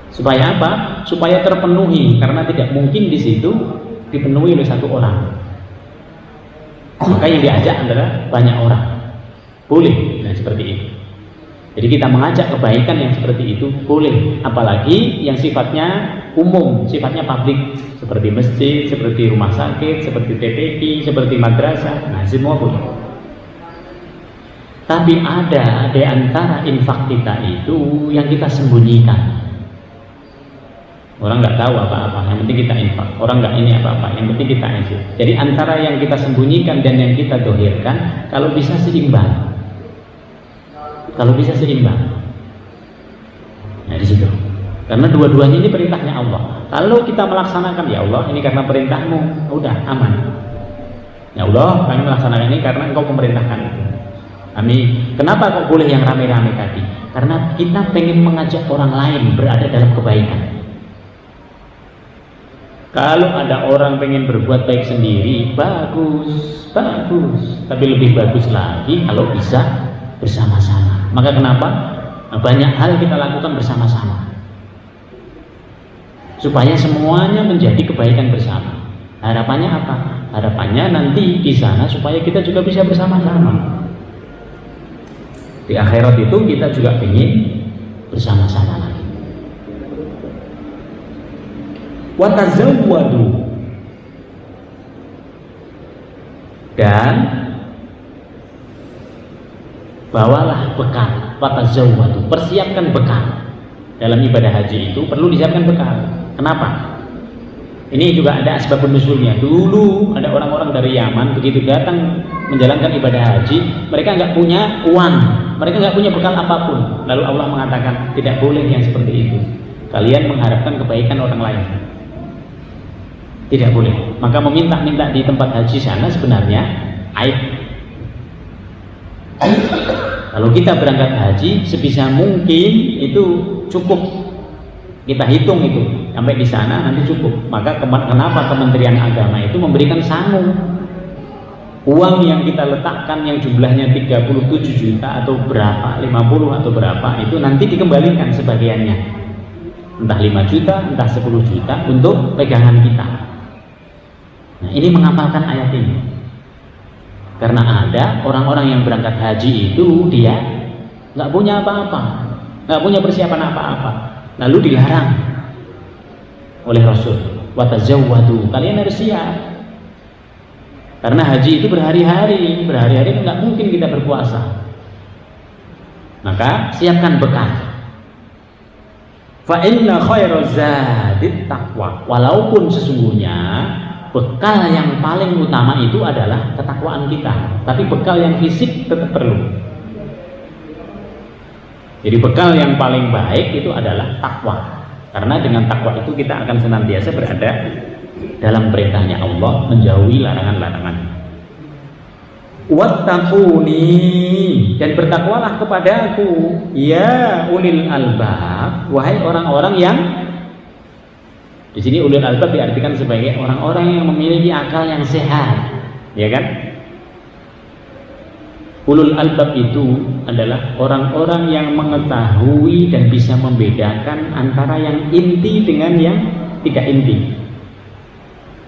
Supaya apa? Supaya terpenuhi, karena tidak mungkin di situ dipenuhi oleh satu orang. Maka yang diajak adalah banyak orang. Boleh, nah seperti itu. Jadi kita mengajak kebaikan yang seperti itu boleh, apalagi yang sifatnya umum, sifatnya publik, seperti masjid, seperti rumah sakit, seperti TPI, seperti madrasah, nah semua boleh. Tapi ada di antara infak kita itu yang kita sembunyikan. Orang nggak tahu apa-apa, yang penting kita infak. Orang nggak ini apa-apa, yang penting kita infak. Jadi antara yang kita sembunyikan dan yang kita dohirkan, kalau bisa seimbang. Kalau bisa seimbang. Nah di situ. Karena dua-duanya ini perintahnya Allah. Kalau kita melaksanakan, ya Allah ini karena perintahmu, udah aman. Ya Allah kami melaksanakan ini karena engkau memerintahkan itu. Kami, kenapa kok boleh yang rame-rame tadi? Karena kita pengen mengajak orang lain berada dalam kebaikan. Kalau ada orang pengen berbuat baik sendiri, bagus, bagus. Tapi lebih bagus lagi kalau bisa bersama-sama. Maka kenapa? Nah, banyak hal kita lakukan bersama-sama supaya semuanya menjadi kebaikan bersama. Harapannya apa? Harapannya nanti di sana supaya kita juga bisa bersama-sama. Di akhirat itu kita juga ingin bersama-sama lagi. Wa tazawwadu, dan bawalah bekal. Watazawwadu, persiapkan bekal. Dalam ibadah haji itu perlu disiapkan bekal. Kenapa? Ini juga ada asbabun nuzulnya. Dulu ada orang-orang dari Yaman begitu datang menjalankan ibadah haji, mereka nggak punya uang, mereka nggak punya bekal apapun. Lalu Allah mengatakan tidak boleh yang seperti itu. Kalian mengharapkan kebaikan orang lain. Tidak boleh. Maka meminta-minta di tempat haji sana sebenarnya aib. Kalau kita berangkat haji sebisa mungkin itu cukup, kita hitung itu sampai di sana nanti cukup. Maka kenapa Kementerian Agama itu memberikan sangu, uang yang kita letakkan yang jumlahnya 37 juta atau berapa, 50 atau berapa, itu nanti dikembalikan sebagiannya, entah 5 juta entah 10 juta untuk pegangan kita. Nah ini menghafalkan ayat ini. Karena ada orang-orang yang berangkat haji itu dia nggak punya apa-apa, nggak punya persiapan apa-apa, lalu dilarang oleh Rasul, watazawwadu, kalian harus siap. Karena haji itu berhari-hari itu nggak mungkin kita berpuasa. Maka siapkan bekal. Fa inna khairaz zadit taqwa. Walaupun sesungguhnya bekal yang paling utama itu adalah ketakwaan kita, tapi bekal yang fisik tetap perlu. Jadi bekal yang paling baik itu adalah takwa, karena dengan takwa itu kita akan senantiasa berada dalam perintahnya Allah, menjauhi larangan-larangan. Wattaquni, dan bertakwalah kepadaku ya ulil albab, wahai orang-orang yang, di sini ulil albab diartikan sebagai orang-orang yang memiliki akal yang sehat, ya kan? Ulul albab itu adalah orang-orang yang mengetahui dan bisa membedakan antara yang inti dengan yang tidak inti.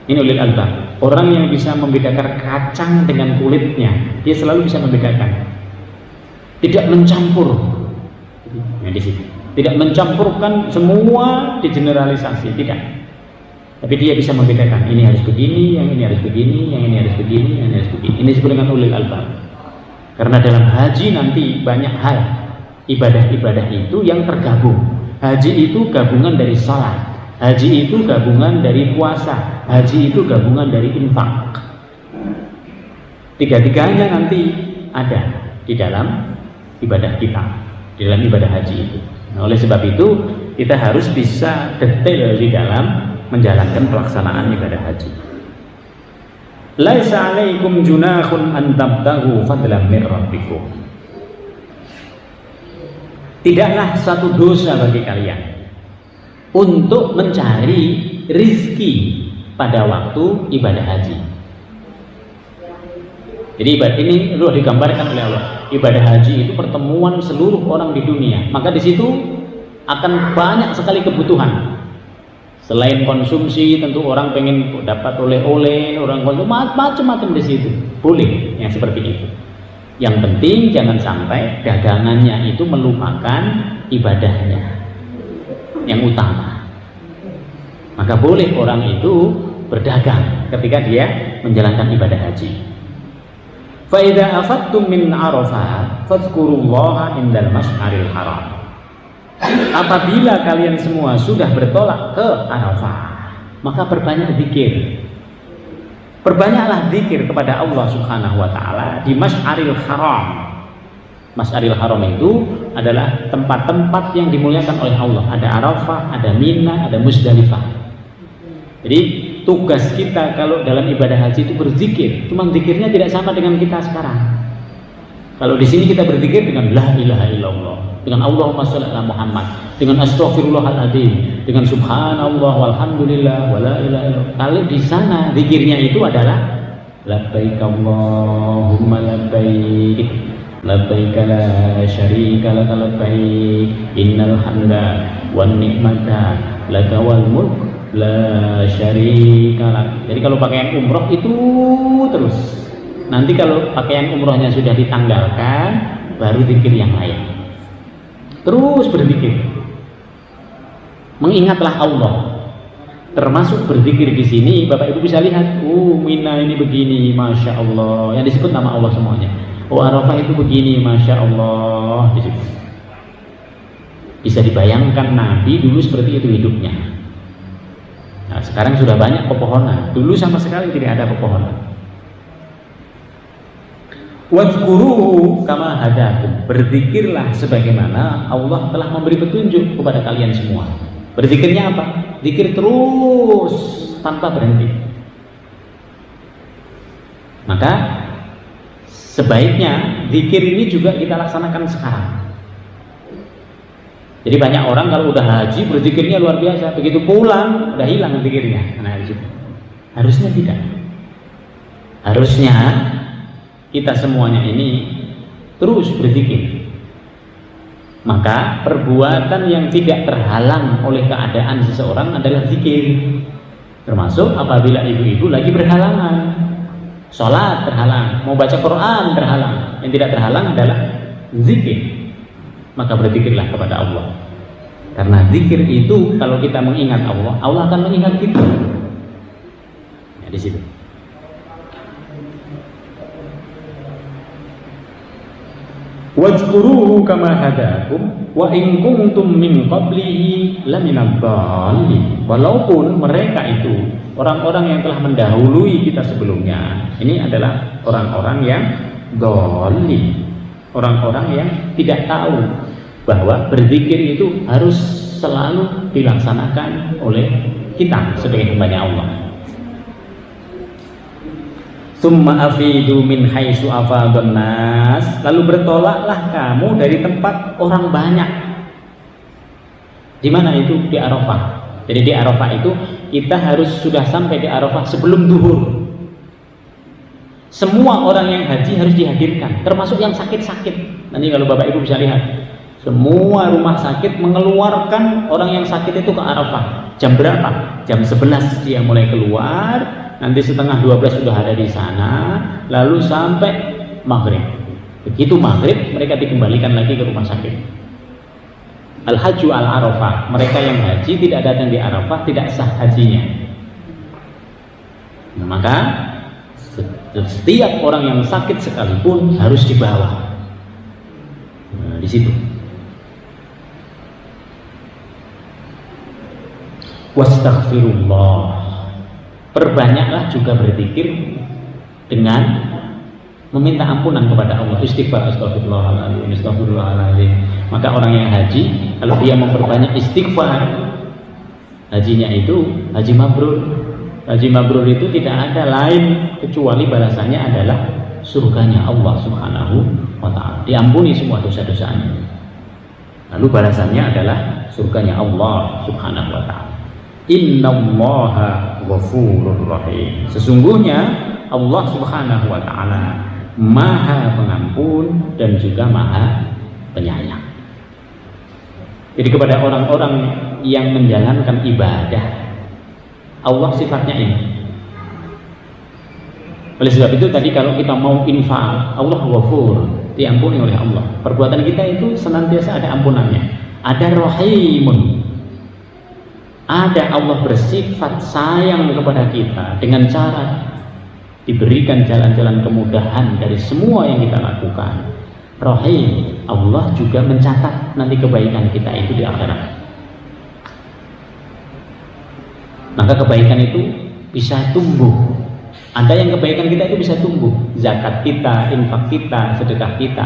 Ini ulul albab, orang yang bisa membedakan kacang dengan kulitnya, dia selalu bisa membedakan, tidak mencampur. Nah, di situ tidak mencampurkan semua, digeneralisasi, tidak. Tapi dia bisa membedakan, ini harus begini, yang ini harus begini, yang ini harus begini, yang ini harus begini. Ini disebut dengan ulil albab. Karena dalam haji nanti banyak hal ibadah-ibadah itu yang tergabung. Haji itu gabungan dari salat, haji itu gabungan dari puasa, haji itu gabungan dari infak. Tiga-tiganya nanti ada di dalam ibadah kita, di dalam ibadah haji itu. Nah, oleh sebab itu kita harus bisa detail di dalam menjalankan pelaksanaan ibadah haji. Laisa 'alaikum junahun an tabtaghu fadlan min rabbikum. Tidaklah satu dosa bagi kalian untuk mencari rizki pada waktu ibadah haji. Jadi ibadah ini sudah digambarkan oleh Allah. Ibadah haji itu pertemuan seluruh orang di dunia. Maka di situ akan banyak sekali kebutuhan. Selain konsumsi, tentu orang pengen dapat oleh-oleh, orang konsum macam-macam di situ. Boleh yang seperti itu. Yang penting jangan sampai dagangannya itu melupakan ibadahnya yang utama. Maka boleh orang itu berdagang ketika dia menjalankan ibadah haji. Fa idza afattum min Arafah fadhkurullaha indal masy'aril haram. Apabila kalian semua sudah bertolak ke Arafah, maka perbanyak zikir. Perbanyaklah zikir kepada Allah Subhanahu wa taala di Masy'aril Haram. Masy'aril Haram itu adalah tempat-tempat yang dimuliakan oleh Allah. Ada Arafah, ada Mina, ada Musdalifah. Jadi tugas kita kalau dalam ibadah haji itu berzikir. Cuman zikirnya tidak sama dengan kita sekarang. Kalau di sini kita berzikir dengan la ilaha illallah, dengan Allahumma sholli ala Muhammad, dengan astaghfirullahaladzim, dengan subhanallah walhamdulillah wala ilaha illallah. Kalau di sana zikirnya itu adalah labbaik Allahumma labbaik, labbaik la syarika laka labbaik, innal hamda wan ni'mata laka wal mulk la syarika lak. Jadi kalau pakaian umroh itu terus. Nanti kalau pakaian umrohnya sudah ditanggalkan, baru zikir yang lain. Terus berzikir, mengingatlah Allah. Termasuk berzikir di sini, Bapak Ibu bisa lihat, Mina ini begini, masya Allah, yang disebut nama Allah semuanya. Arafah itu begini, masya Allah, di situ. Bisa dibayangkan Nabi dulu seperti itu hidupnya. Nah, sekarang sudah banyak pepohonan. Dulu sama sekali tidak ada pepohonan. Wadhkuruhu kama hadakum. Berzikirlah sebagaimana Allah telah memberi petunjuk kepada kalian semua. Berzikirnya apa? Zikir terus tanpa berhenti. Maka sebaiknya zikir ini juga kita laksanakan sekarang. Jadi banyak orang kalau udah haji berzikirnya luar biasa, begitu pulang udah hilang zikirnya. Nah, harusnya tidak. Harusnya kita semuanya ini terus berzikir. Maka perbuatan yang tidak terhalang oleh keadaan seseorang adalah zikir. Termasuk apabila ibu-ibu lagi berhalangan, sholat terhalang, mau baca Quran terhalang. Yang tidak terhalang adalah zikir. Maka berzikirlah kepada Allah. Karena zikir itu kalau kita mengingat Allah, Allah akan mengingat kita. Ya, di situ. Wadzkuruhu kama hadakum wa in kuntum min qablihi laminadh dhalin. Walaupun mereka itu orang-orang yang telah mendahului kita sebelumnya, ini adalah orang-orang yang dhalin, orang-orang yang tidak tahu bahwa berzikir itu harus selalu dilaksanakan oleh kita sebagai hamba Allah. Tsumma afidu min haitsu afadun nas. Lalu bertolaklah kamu dari tempat orang banyak. Di mana itu? Di Arafah. Jadi di Arafah itu kita harus sudah sampai di Arafah sebelum zuhur. Semua orang yang haji harus dihadirkan, termasuk yang sakit-sakit. Nanti kalau Bapak Ibu bisa lihat, semua rumah sakit mengeluarkan orang yang sakit itu ke Arafah. Jam berapa? Jam 11 dia mulai keluar. Nanti setengah 12 sudah ada di sana, lalu sampai maghrib. Begitu maghrib mereka dikembalikan lagi ke rumah sakit. Al-Hajju al-Arafah, mereka yang haji tidak datang di Arafah tidak sah hajinya. Nah, maka setiap orang yang sakit sekalipun harus dibawa. Nah, di situ. Wastaghfirullah. Perbanyaklah juga berzikir dengan meminta ampunan kepada Allah. Istighfar, astagfirullahaladzim, astagfirullahaladzim. Maka orang yang haji, kalau dia memperbanyak istighfar, hajinya itu haji mabrur. Haji mabrur itu tidak ada lain kecuali balasannya adalah surganya Allah Subhanahu wa ta'ala, diampuni semua dosa-dosanya, lalu balasannya adalah surganya Allah Subhanahu wa ta'ala. Innallaha ghafurur rahim, sesungguhnya Allah Subhanahu wa ta'ala maha pengampun dan juga maha penyayang. Jadi kepada orang-orang yang menjalankan ibadah, Allah sifatnya ini. Oleh sebab itu tadi kalau kita mau infak, Allah ghafur, diampuni oleh Allah. Perbuatan kita itu senantiasa ada ampunannya. Ada rahimun, ada Allah bersifat sayang kepada kita dengan cara diberikan jalan-jalan kemudahan dari semua yang kita lakukan. Rahim, Allah juga mencatat nanti kebaikan kita itu di akhirat. Maka kebaikan itu bisa tumbuh. Ada yang kebaikan kita itu bisa tumbuh. Zakat kita, infak kita, sedekah kita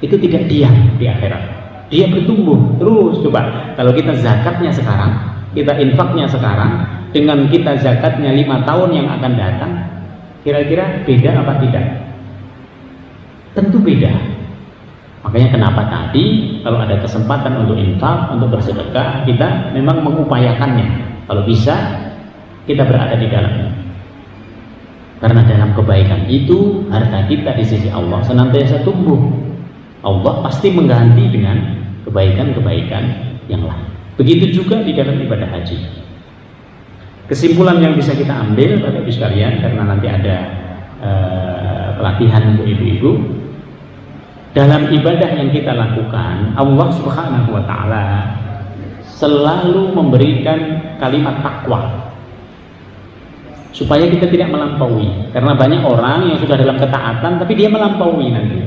itu tidak diam di akhirat. Dia bertumbuh terus. Coba kalau kita zakatnya sekarang, kita infaknya sekarang, dengan kita zakatnya 5 tahun yang akan datang, kira-kira beda apa tidak? Tentu beda. Makanya kenapa tadi kalau ada kesempatan untuk infak, untuk bersedekah, kita memang mengupayakannya. Kalau bisa kita berada di dalamnya. Karena dalam kebaikan itu harta kita di sisi Allah senantiasa tumbuh. Allah pasti mengganti dengan kebaikan-kebaikan yang lain. Begitu juga di dalam ibadah haji. Kesimpulan yang bisa kita ambil Bapak Ibu sekalian, karena nanti ada pelatihan untuk ibu-ibu. Dalam ibadah yang kita lakukan, Allah Subhanahu wa ta'ala selalu memberikan kalimat takwa supaya kita tidak melampaui. Karena banyak orang yang sudah dalam ketaatan tapi dia melampaui nanti.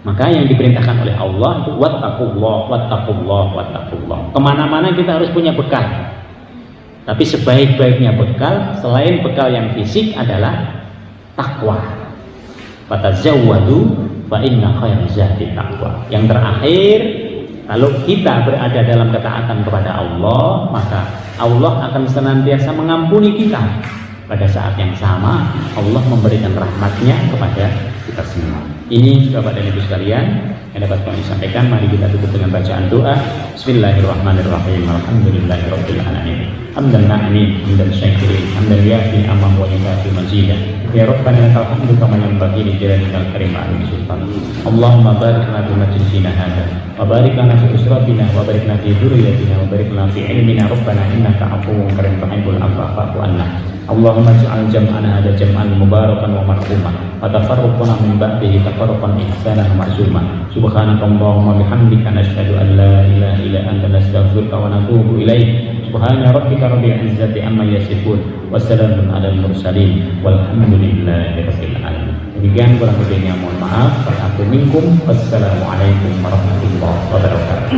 Maka yang diperintahkan oleh Allah itu wattaqullah, wattaqullah, wattaqullah. Kemana-mana kita harus punya bekal. Tapi sebaik-baiknya bekal selain bekal yang fisik adalah takwa. Fatazawwadu fa inna khairaz zadi taqwa. Yang terakhir, kalau kita berada dalam ketaatan kepada Allah, maka Allah akan senantiasa mengampuni kita. Pada saat yang sama, Allah memberikan rahmatnya kepada kita semua. Ini Bapak dan Ibu sekalian yang dapat kami sampaikan. Mari kita tutup dengan bacaan doa. Bismillahirrahmanirrahim. Alhamdulillahirabbil alamin. Hamdan na'min, hamdan syakirin, hamdan yafi amam wa yukafi mazidah. Ya Rabbana lakal hamdu kama yanbaghi li jalalika al-karim wa 'azimi sultanik. Allahumma barik lana fi majlisina hadza wa barik lana fi usratina wa barik lana fi dzurriyyatina wa barik lana fi ilmina. Rabbana innaka 'afuwwun karim tuhibbul 'afwa fa'fu 'anna. Allahumma ij'al jam'ana hadza jam'an mubarakan wa marhuman wa tafarruqana min ba'dihi tafarruqan ihsanan ma'suma. Subhanakallahumma bihamdika nashhadu an la ilaha illa anta nastaghfiruka wa natubu ilaik. Subhana rabbika rabbil izzati amma yasifun wassalamun alal mursalin walhamdulillahi rabbil alamin. Demikian kurang lebihnya mohon maaf. Wassalamualaikum warahmatullahi wabarakatuh.